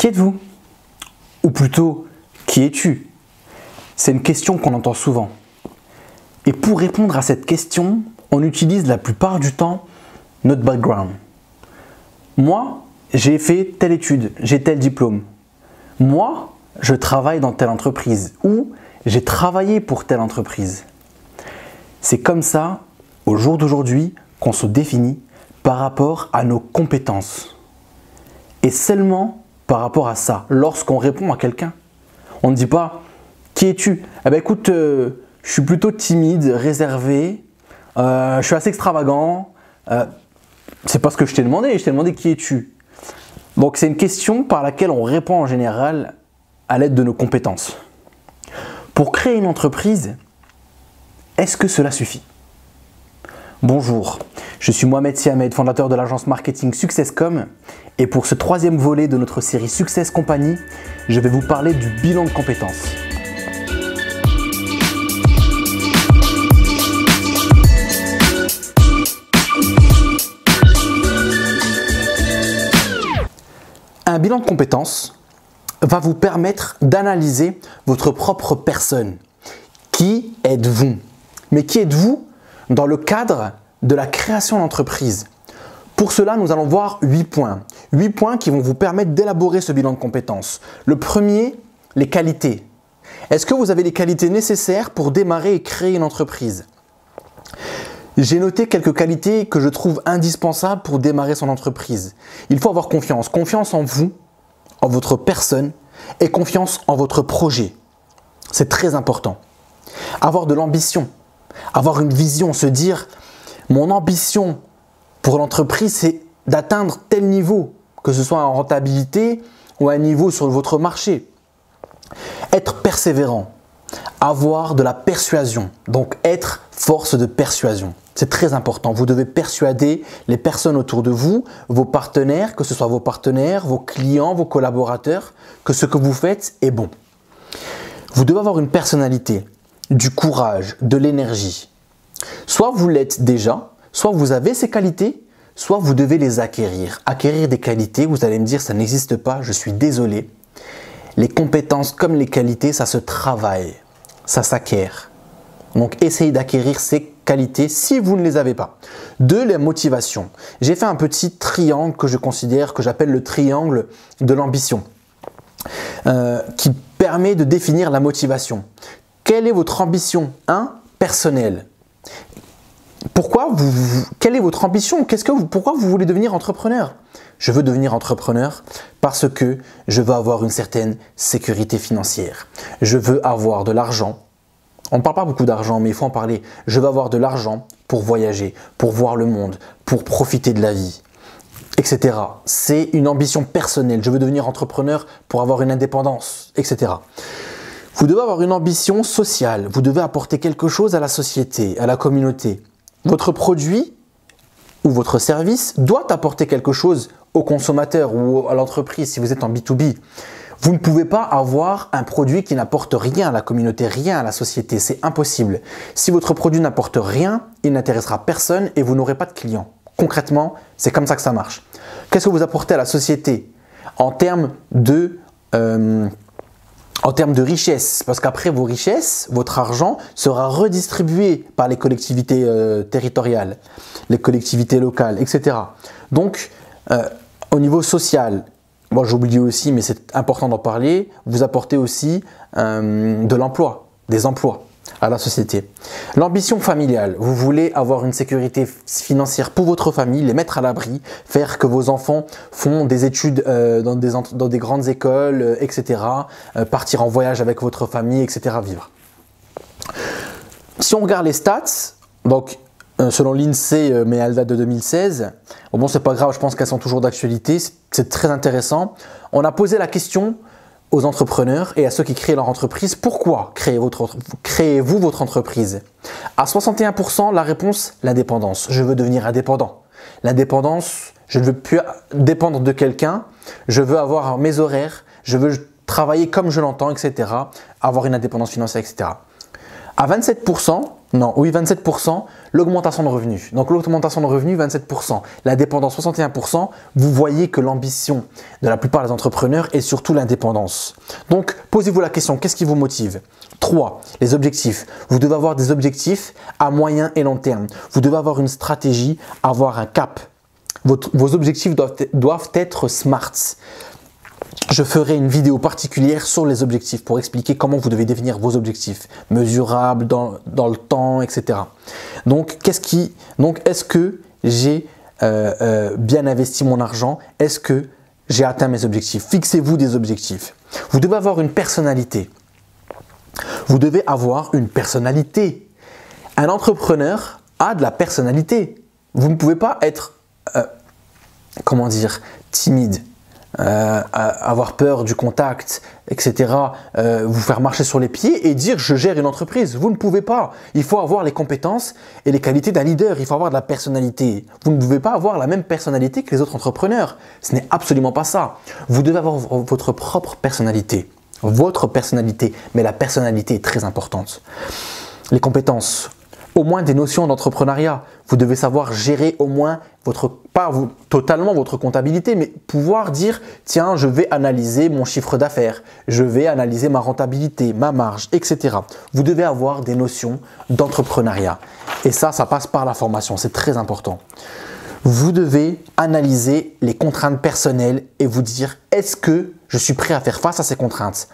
Qui êtes-vous? Ou plutôt, qui es-tu? C'est une question qu'on entend souvent. Et pour répondre à cette question, on utilise la plupart du temps notre background. Moi, j'ai fait telle étude, j'ai tel diplôme. Moi, je travaille dans telle entreprise ou j'ai travaillé pour telle entreprise. C'est comme ça, au jour d'aujourd'hui, qu'on se définit par rapport à nos compétences. Et seulement par rapport à ça, lorsqu'on répond à quelqu'un. On ne dit pas « Qui es-tu » Eh bien écoute, je suis plutôt timide, réservé, je suis assez extravagant. C'est pas ce que je t'ai demandé qui es-tu. Donc c'est une question par laquelle on répond en général à l'aide de nos compétences. Pour créer une entreprise, est-ce que cela suffit? Bonjour, je suis Mohamed Siamed, fondateur de l'agence marketing SuccessCom, et pour ce troisième volet de notre série Success Company, je vais vous parler du bilan de compétences. Un bilan de compétences va vous permettre d'analyser votre propre personne. Qui êtes-vous? Mais qui êtes-vous dans le cadre de la création d'entreprise? Pour cela, nous allons voir 8 points. 8 points qui vont vous permettre d'élaborer ce bilan de compétences. Le premier, les qualités. Est-ce que vous avez les qualités nécessaires pour démarrer et créer une entreprise? J'ai noté quelques qualités que je trouve indispensables pour démarrer son entreprise. Il faut avoir confiance. Confiance en vous, en votre personne et confiance en votre projet. C'est très important. Avoir de l'ambition, avoir une vision, se dire « Mon ambition pour l'entreprise, c'est d'atteindre tel niveau, que ce soit en rentabilité ou un niveau sur votre marché. » Être persévérant, avoir de la persuasion, donc être force de persuasion. C'est très important. Vous devez persuader les personnes autour de vous, vos partenaires, que ce soit vos partenaires, vos clients, vos collaborateurs, que ce que vous faites est bon. Vous devez avoir une personnalité, du courage, de l'énergie. Soit vous l'êtes déjà, soit vous avez ces qualités, soit vous devez les acquérir. Acquérir des qualités, vous allez me dire ça n'existe pas, je suis désolé. Les compétences comme les qualités, ça se travaille, ça s'acquiert. Donc essayez d'acquérir ces qualités si vous ne les avez pas. 2, la motivation. J'ai fait un petit triangle que je considère, que j'appelle le triangle de l'ambition, qui permet de définir la motivation. Quelle est votre ambition? 1. Personnelle. Quelle est votre ambition? Pourquoi vous voulez devenir entrepreneur? Je veux devenir entrepreneur parce que je veux avoir une certaine sécurité financière. Je veux avoir de l'argent. On ne parle pas beaucoup d'argent, mais il faut en parler. Je veux avoir de l'argent pour voyager, pour voir le monde, pour profiter de la vie, etc. C'est une ambition personnelle. Je veux devenir entrepreneur pour avoir une indépendance, etc. Vous devez avoir une ambition sociale. Vous devez apporter quelque chose à la société, à la communauté. Votre produit ou votre service doit apporter quelque chose au consommateur ou à l'entreprise si vous êtes en B2B. Vous ne pouvez pas avoir un produit qui n'apporte rien à la communauté, rien à la société. C'est impossible. Si votre produit n'apporte rien, il n'intéressera personne et vous n'aurez pas de clients. Concrètement, c'est comme ça que ça marche. Qu'est-ce que vous apportez à la société en termes de richesse? Parce qu'après vos richesses, votre argent sera redistribué par les collectivités territoriales, les collectivités locales, etc. Donc, au niveau social, moi j'oublie aussi, mais c'est important d'en parler, vous apportez aussi de l'emploi, des emplois à la société. L'ambition familiale, vous voulez avoir une sécurité financière pour votre famille, les mettre à l'abri, faire que vos enfants font des études dans des grandes écoles, etc. Partir en voyage avec votre famille, etc. Vivre. Si on regarde les stats, donc selon l'INSEE, mais elle date de 2016, bon c'est pas grave, je pense qu'elles sont toujours d'actualité, c'est très intéressant. On a posé la question aux entrepreneurs et à ceux qui créent leur entreprise, pourquoi créez-vous votre entreprise? À 61%, la réponse, l'indépendance. Je veux devenir indépendant. L'indépendance, je ne veux plus dépendre de quelqu'un, je veux avoir mes horaires, je veux travailler comme je l'entends, etc. Avoir une indépendance financière, etc. À 27%, Non, oui, 27%, l'augmentation de revenus. Donc l'augmentation de revenus, 27%. La dépendance, 61%. Vous voyez que l'ambition de la plupart des entrepreneurs est surtout l'indépendance. Donc posez-vous la question, qu'est-ce qui vous motive? 3. Les objectifs. Vous devez avoir des objectifs à moyen et long terme. Vous devez avoir une stratégie, avoir un cap. Vos objectifs doivent être smart. Je ferai une vidéo particulière sur les objectifs pour expliquer comment vous devez définir vos objectifs, mesurables dans le temps, etc. Donc, est-ce que j'ai bien investi mon argent? Est-ce que j'ai atteint mes objectifs? Fixez-vous des objectifs. Vous devez avoir une personnalité. Vous devez avoir une personnalité. Un entrepreneur a de la personnalité. Vous ne pouvez pas être, timide. Avoir peur du contact, etc., vous faire marcher sur les pieds et dire je gère une entreprise. Vous ne pouvez pas. Il faut avoir les compétences et les qualités d'un leader. Il faut avoir de la personnalité. Vous ne pouvez pas avoir la même personnalité que les autres entrepreneurs. Ce n'est absolument pas ça. Vous devez avoir votre propre personnalité. Votre personnalité. Mais la personnalité est très importante. Les compétences. Au moins des notions d'entrepreneuriat. Vous devez savoir gérer au moins totalement votre comptabilité, mais pouvoir dire tiens, je vais analyser mon chiffre d'affaires, je vais analyser ma rentabilité, ma marge, etc. Vous devez avoir des notions d'entrepreneuriat. Et ça passe par la formation, c'est très important. Vous devez analyser les contraintes personnelles et vous dire est-ce que je suis prêt à faire face à ces contraintes?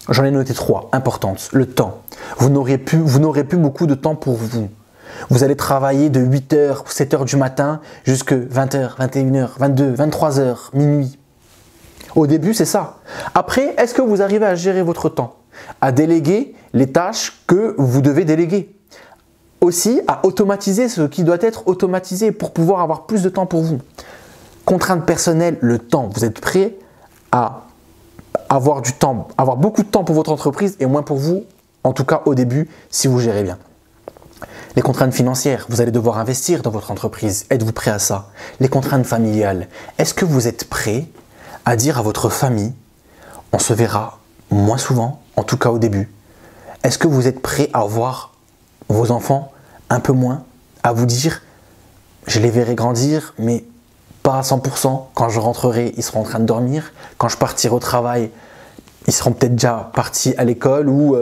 J'en ai noté 3 importantes. Le temps. Vous n'aurez plus beaucoup de temps pour vous. Vous allez travailler de 8h, 7h du matin jusqu'à 20h, 21h, 22h, 23h, minuit. Au début, c'est ça. Après, est-ce que vous arrivez à gérer votre temps? À déléguer les tâches que vous devez déléguer. Aussi, à automatiser ce qui doit être automatisé pour pouvoir avoir plus de temps pour vous. Contrainte personnelle, le temps. Vous êtes prêt à avoir du temps, avoir beaucoup de temps pour votre entreprise et moins pour vous, en tout cas au début, si vous gérez bien. Les contraintes financières, vous allez devoir investir dans votre entreprise. Êtes-vous prêt à ça? Les contraintes familiales, est-ce que vous êtes prêt à dire à votre famille, on se verra moins souvent, en tout cas au début? Est-ce que vous êtes prêt à voir vos enfants un peu moins, à vous dire, je les verrai grandir, mais pas à 100%. Quand je rentrerai, ils seront en train de dormir. Quand je partirai au travail, ils seront peut-être déjà partis à l'école ou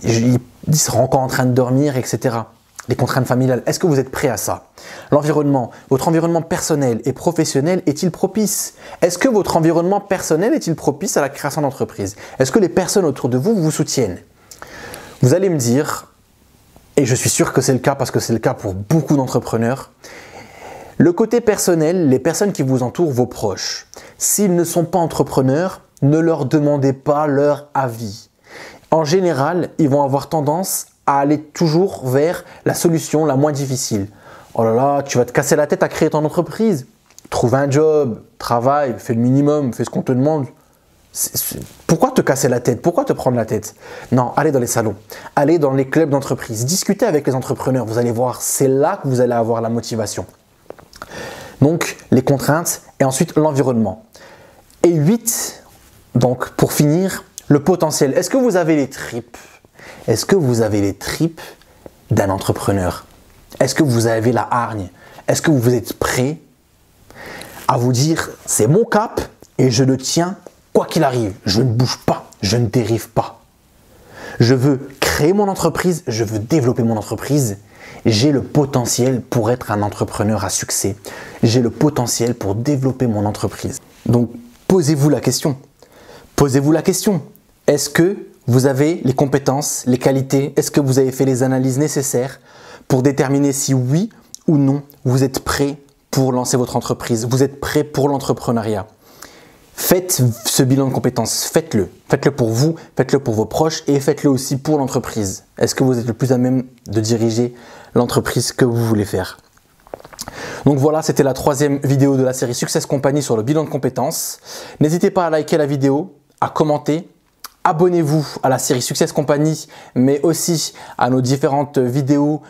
ils seront encore en train de dormir, etc. Les contraintes familiales, est-ce que vous êtes prêt à ça? L'environnement, votre environnement personnel et professionnel est-il propice? Est-ce que votre environnement personnel est-il propice à la création d'entreprise? Est-ce que les personnes autour de vous vous soutiennent? Vous allez me dire, et je suis sûr que c'est le cas parce que c'est le cas pour beaucoup d'entrepreneurs, le côté personnel, les personnes qui vous entourent, vos proches, s'ils ne sont pas entrepreneurs, ne leur demandez pas leur avis. En général, ils vont avoir tendance à aller toujours vers la solution la moins difficile. Oh là là, tu vas te casser la tête à créer ton entreprise. Trouve un job, travaille, fais le minimum, fais ce qu'on te demande. Pourquoi te casser la tête? Pourquoi te prendre la tête? Non, allez dans les salons, allez dans les clubs d'entreprise, discutez avec les entrepreneurs, vous allez voir, c'est là que vous allez avoir la motivation. Donc, les contraintes et ensuite l'environnement. Et 8, donc pour finir, le potentiel. Est-ce que vous avez les tripes? Est-ce que vous avez les tripes d'un entrepreneur? Est-ce que vous avez la hargne? Est-ce que vous êtes prêt à vous dire, c'est mon cap et je le tiens quoi qu'il arrive. Je ne bouge pas, je ne dérive pas. Je veux créer mon entreprise, je veux développer mon entreprise. J'ai le potentiel pour être un entrepreneur à succès. J'ai le potentiel pour développer mon entreprise. Donc, posez-vous la question. Posez-vous la question. Est-ce que vous avez les compétences, les qualités? Est-ce que vous avez fait les analyses nécessaires pour déterminer si oui ou non vous êtes prêt pour lancer votre entreprise? Vous êtes prêt pour l'entrepreneuriat? Faites ce bilan de compétences, faites-le. Faites-le pour vous, faites-le pour vos proches et faites-le aussi pour l'entreprise. Est-ce que vous êtes le plus à même de diriger l'entreprise que vous voulez faire? Donc voilà, c'était la 3e vidéo de la série Success Company sur le bilan de compétences. N'hésitez pas à liker la vidéo, à commenter. Abonnez-vous à la série Success Company, mais aussi à nos différentes vidéos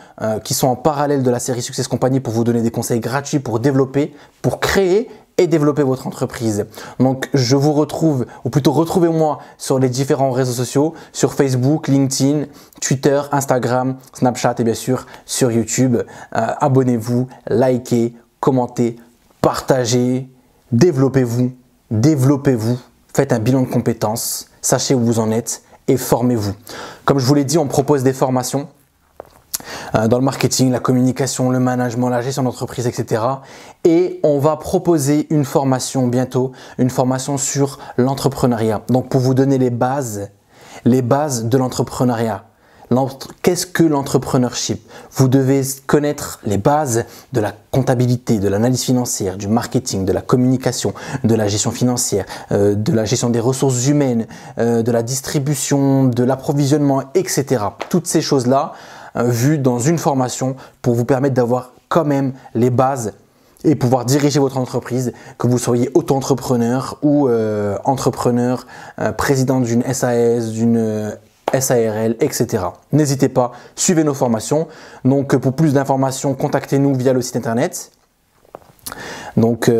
qui sont en parallèle de la série Success Company pour vous donner des conseils gratuits pour développer, pour créer et développer votre entreprise. Donc je vous retrouve, ou plutôt retrouvez-moi sur les différents réseaux sociaux, sur Facebook, LinkedIn, Twitter, Instagram, Snapchat et bien sûr sur YouTube. Abonnez-vous, likez, commentez, partagez, développez-vous, faites un bilan de compétences, sachez où vous en êtes et formez-vous. Comme je vous l'ai dit, on propose des formations dans le marketing, la communication, le management, la gestion d'entreprise, etc. Et on va proposer une formation bientôt, une formation sur l'entrepreneuriat. Donc pour vous donner les bases de l'entrepreneuriat. Qu'est-ce que l'entrepreneurship? Vous devez connaître les bases de la comptabilité, de l'analyse financière, du marketing, de la communication, de la gestion financière, de la gestion des ressources humaines, de la distribution, de l'approvisionnement, etc. Toutes ces choses-là vues dans une formation pour vous permettre d'avoir quand même les bases et pouvoir diriger votre entreprise, que vous soyez auto-entrepreneur ou entrepreneur, président d'une SAS, d'une SARL, etc. N'hésitez pas, suivez nos formations. Donc pour plus d'informations, contactez-nous via le site internet. Donc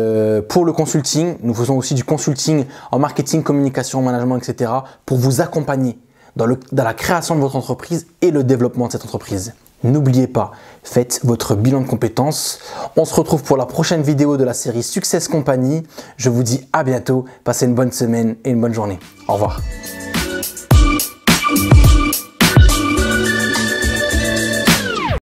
pour le consulting, nous faisons aussi du consulting en marketing, communication, management, etc. pour vous accompagner dans la création de votre entreprise et le développement de cette entreprise. N'oubliez pas, faites votre bilan de compétences. On se retrouve pour la prochaine vidéo de la série Success Company. Je vous dis à bientôt, passez une bonne semaine et une bonne journée. Au revoir.